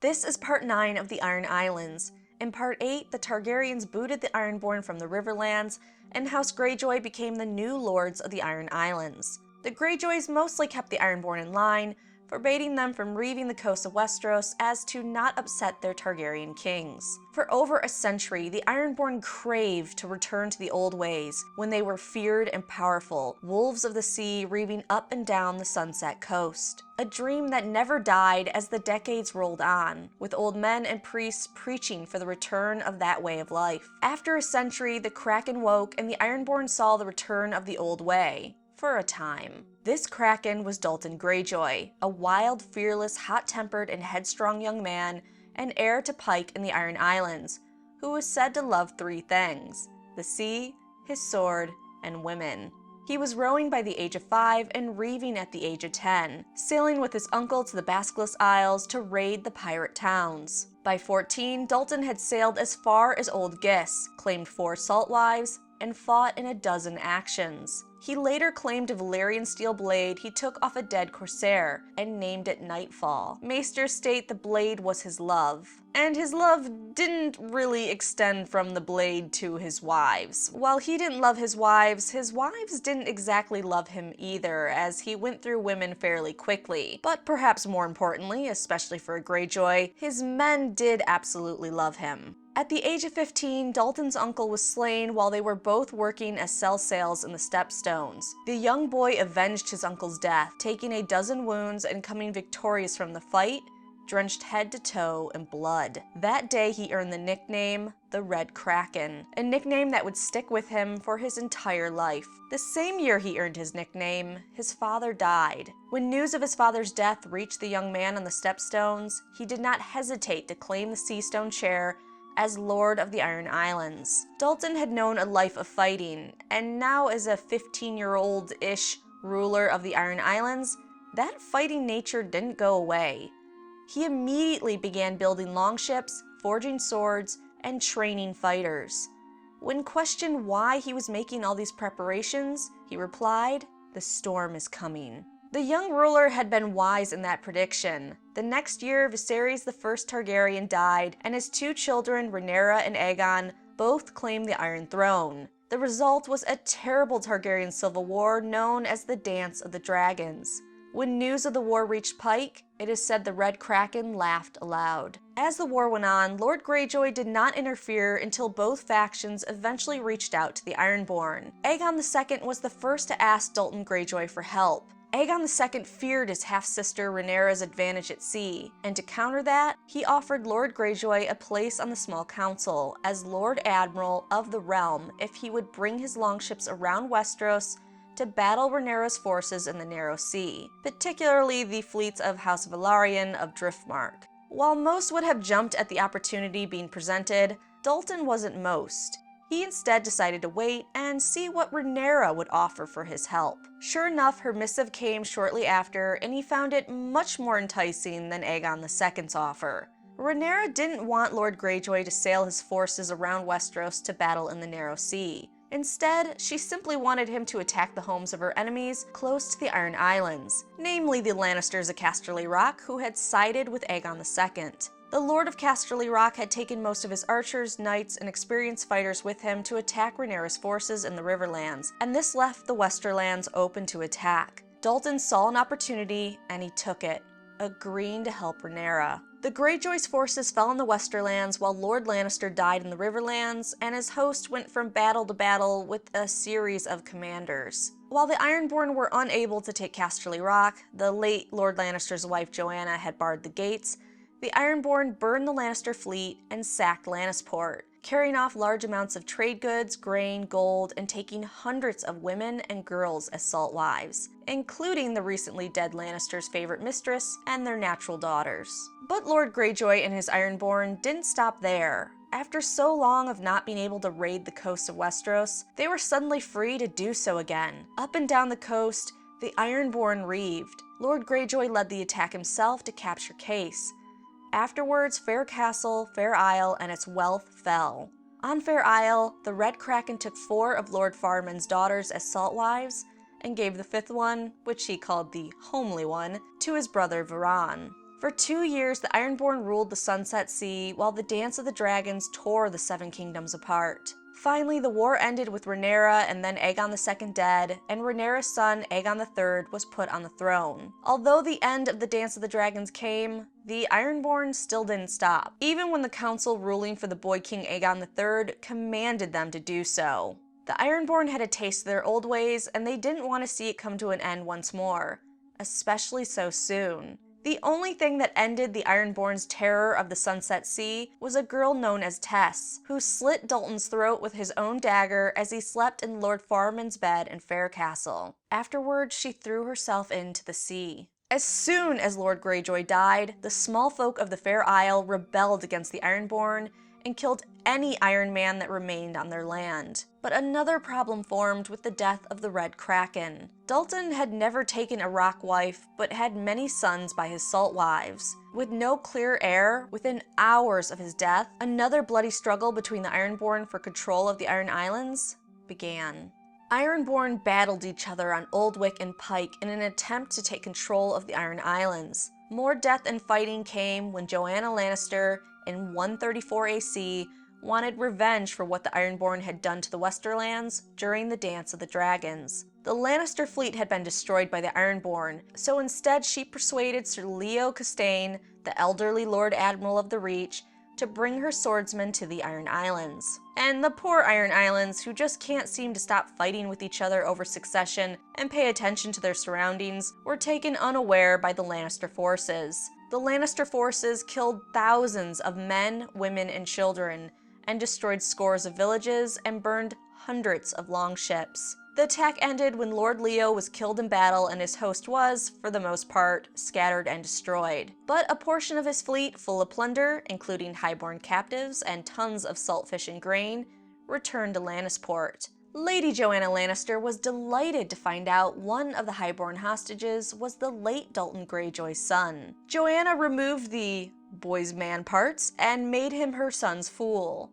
This is part 9 of the Iron Islands. In part 8, the Targaryens booted the Ironborn from the Riverlands, and House Greyjoy became the new lords of the Iron Islands. The Greyjoys mostly kept the Ironborn in line, forbidding them from leaving the coast of Westeros as to not upset their Targaryen kings. For over a century, the Ironborn craved to return to the old ways, when they were feared and powerful, wolves of the sea reaving up and down the Sunset Coast. A dream that never died as the decades rolled on, with old men and priests preaching for the return of that way of life. After a century, the Kraken woke and the Ironborn saw the return of the old way. For a time. This Kraken was Dalton Greyjoy, a wild, fearless, hot-tempered, and headstrong young man, and heir to Pike in the Iron Islands, who was said to love 3 things: the sea, his sword, and women. He was rowing by the age of 5 and reaving at the age of 10, sailing with his uncle to the Basilisk Isles to raid the pirate towns. By 14, Dalton had sailed as far as Old Gis, claimed 4 salt wives, and fought in a dozen actions. He later claimed a Valyrian steel blade he took off a dead corsair and named it Nightfall. Maesters state the blade was his love, and his love didn't really extend from the blade to his wives. While he didn't love his wives didn't exactly love him either, as he went through women fairly quickly. But perhaps more importantly, especially for a Greyjoy, his men did absolutely love him. At the age of 15, Dalton's uncle was slain while they were both working as cell sails in the Stepstones. The young boy avenged his uncle's death, taking a dozen wounds and coming victorious from the fight, drenched head to toe in blood. That day he earned the nickname, the Red Kraken, a nickname that would stick with him for his entire life. The same year he earned his nickname, his father died. When news of his father's death reached the young man on the Stepstones, he did not hesitate to claim the Seastone chair as Lord of the Iron Islands. Dalton had known a life of fighting, and now as a 15-year-old-ish ruler of the Iron Islands, that fighting nature didn't go away. He immediately began building longships, forging swords, and training fighters. When questioned why he was making all these preparations, he replied, "The storm is coming." The young ruler had been wise in that prediction. The next year, Viserys the First Targaryen died, and his 2 children, Rhaenyra and Aegon, both claimed the Iron Throne. The result was a terrible Targaryen civil war known as the Dance of the Dragons. When news of the war reached Pike, it is said the Red Kraken laughed aloud. As the war went on, Lord Greyjoy did not interfere until both factions eventually reached out to the Ironborn. Aegon II was the first to ask Dalton Greyjoy for help. Aegon II feared his half-sister Rhaenyra's advantage at sea, and to counter that, he offered Lord Greyjoy a place on the small council as Lord Admiral of the realm if he would bring his longships around Westeros to battle Rhaenyra's forces in the Narrow Sea, particularly the fleets of House Velaryon of Driftmark. While most would have jumped at the opportunity being presented, Dalton wasn't most. He instead decided to wait and see what Rhaenyra would offer for his help. Sure enough, her missive came shortly after, and he found it much more enticing than Aegon II's offer. Rhaenyra didn't want Lord Greyjoy to sail his forces around Westeros to battle in the Narrow Sea. Instead, she simply wanted him to attack the homes of her enemies close to the Iron Islands, namely the Lannisters of Casterly Rock, who had sided with Aegon II. The Lord of Casterly Rock had taken most of his archers, knights, and experienced fighters with him to attack Rhaenyra's forces in the Riverlands, and this left the Westerlands open to attack. Dalton saw an opportunity, and he took it, agreeing to help Rhaenyra. The Greyjoy's forces fell in the Westerlands while Lord Lannister died in the Riverlands, and his host went from battle to battle with a series of commanders. While the Ironborn were unable to take Casterly Rock, the late Lord Lannister's wife Joanna had barred the gates. The Ironborn burned the Lannister fleet and sacked Lannisport, carrying off large amounts of trade goods, grain, gold, and taking hundreds of women and girls as salt wives, including the recently dead Lannister's favorite mistress and their natural daughters. But Lord Greyjoy and his Ironborn didn't stop there. After so long of not being able to raid the coast of Westeros, they were suddenly free to do so again. Up and down the coast, the Ironborn reaved. Lord Greyjoy led the attack himself to capture Case. Afterwards, Fair Castle, Fair Isle, and its wealth fell. On Fair Isle, the Red Kraken took 4 of Lord Farman's daughters as salt wives, and gave the 5th one, which he called the homely one, to his brother Varan. For 2 years, the Ironborn ruled the Sunset Sea while the Dance of the Dragons tore the Seven Kingdoms apart. Finally, the war ended with Rhaenyra and then Aegon II dead, and Rhaenyra's son Aegon III was put on the throne. Although the end of the Dance of the Dragons came, the Ironborn still didn't stop, even when the council ruling for the boy king Aegon III commanded them to do so. The Ironborn had a taste of their old ways, and they didn't want to see it come to an end once more, especially so soon. The only thing that ended the Ironborn's terror of the Sunset Sea was a girl known as Tess, who slit Dalton's throat with his own dagger as he slept in Lord Faramund's bed in Faircastle. Afterwards, she threw herself into the sea. As soon as Lord Greyjoy died, the small folk of the Fair Isle rebelled against the Ironborn and killed any Iron Man that remained on their land. But another problem formed with the death of the Red Kraken. Dalton had never taken a rock wife, but had many sons by his salt wives. With no clear heir, within hours of his death, another bloody struggle between the Ironborn for control of the Iron Islands began. Ironborn battled each other on Old Wick and Pike in an attempt to take control of the Iron Islands. More death and fighting came when Joanna Lannister, in 134 AC, wanted revenge for what the Ironborn had done to the Westerlands during the Dance of the Dragons. The Lannister fleet had been destroyed by the Ironborn, so instead she persuaded Sir Leo Castaigne, the elderly Lord Admiral of the Reach, to bring her swordsmen to the Iron Islands. And the poor Iron Islands, who just can't seem to stop fighting with each other over succession and pay attention to their surroundings, were taken unaware by the Lannister forces. The Lannister forces killed thousands of men, women, and children, and destroyed scores of villages and burned hundreds of longships. The attack ended when Lord Leo was killed in battle and his host was, for the most part, scattered and destroyed. But a portion of his fleet, full of plunder, including highborn captives and tons of salt fish and grain, returned to Lannisport. Lady Joanna Lannister was delighted to find out one of the highborn hostages was the late Dalton Greyjoy's son. Joanna removed the boy's man parts and made him her son's fool.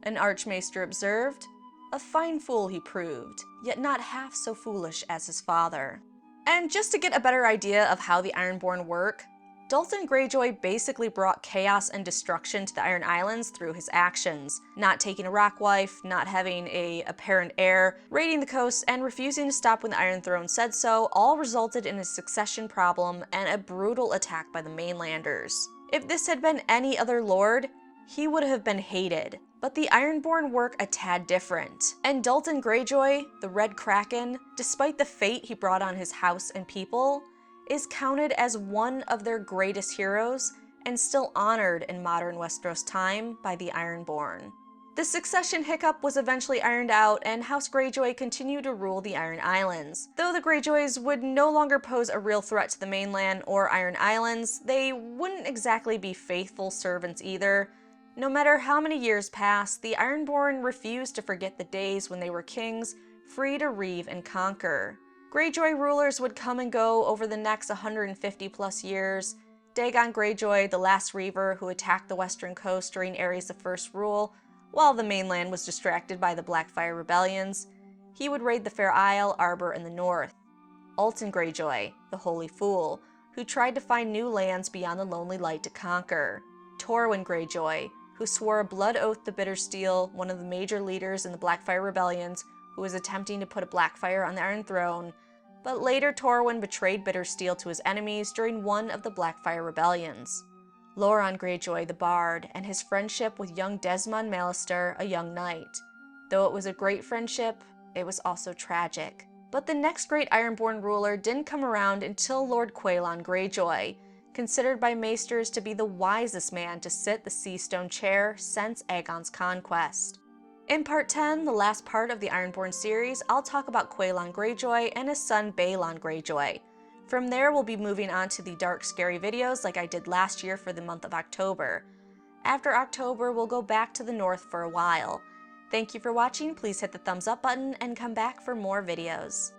An archmaester observed, "A fine fool he proved, yet not half so foolish as his father." And just to get a better idea of how the Ironborn work, Dalton Greyjoy basically brought chaos and destruction to the Iron Islands through his actions. Not taking a rock wife, not having an apparent heir, raiding the coast, and refusing to stop when the Iron Throne said so, all resulted in a succession problem and a brutal attack by the mainlanders. If this had been any other lord, he would have been hated. But the Ironborn work a tad different. And Dalton Greyjoy, the Red Kraken, despite the fate he brought on his house and people, is counted as one of their greatest heroes and still honored in modern Westeros time by the Ironborn. The succession hiccup was eventually ironed out, and House Greyjoy continued to rule the Iron Islands. Though the Greyjoys would no longer pose a real threat to the mainland or Iron Islands, they wouldn't exactly be faithful servants either. No matter how many years passed, the Ironborn refused to forget the days when they were kings, free to reave and conquer. Greyjoy rulers would come and go over the next 150 plus years. Dagon Greyjoy, the last Reaver who attacked the western coast during Aerys I's rule, while the mainland was distracted by the Blackfire rebellions, he would raid the Fair Isle, Arbor, and the north. Alton Greyjoy, the Holy Fool, who tried to find new lands beyond the Lonely Light to conquer. Torwin Greyjoy, who swore a blood oath to Bittersteel, one of the major leaders in the Blackfire rebellions, who was attempting to put a Blackfire on the Iron Throne, but later Torwin betrayed Bittersteel to his enemies during one of the Blackfire rebellions. Loran Greyjoy the Bard, and his friendship with young Desmond Mallister, a young knight. Though it was a great friendship, it was also tragic. But the next great Ironborn ruler didn't come around until Lord Quaelon Greyjoy, considered by maesters to be the wisest man to sit the Seastone chair since Aegon's conquest. In Part 10, the last part of the Ironborn series, I'll talk about Quaelon Greyjoy and his son Balon Greyjoy. From there, we'll be moving on to the dark, scary videos like I did last year for the month of October. After October, we'll go back to the north for a while. Thank you for watching, please hit the thumbs up button and come back for more videos.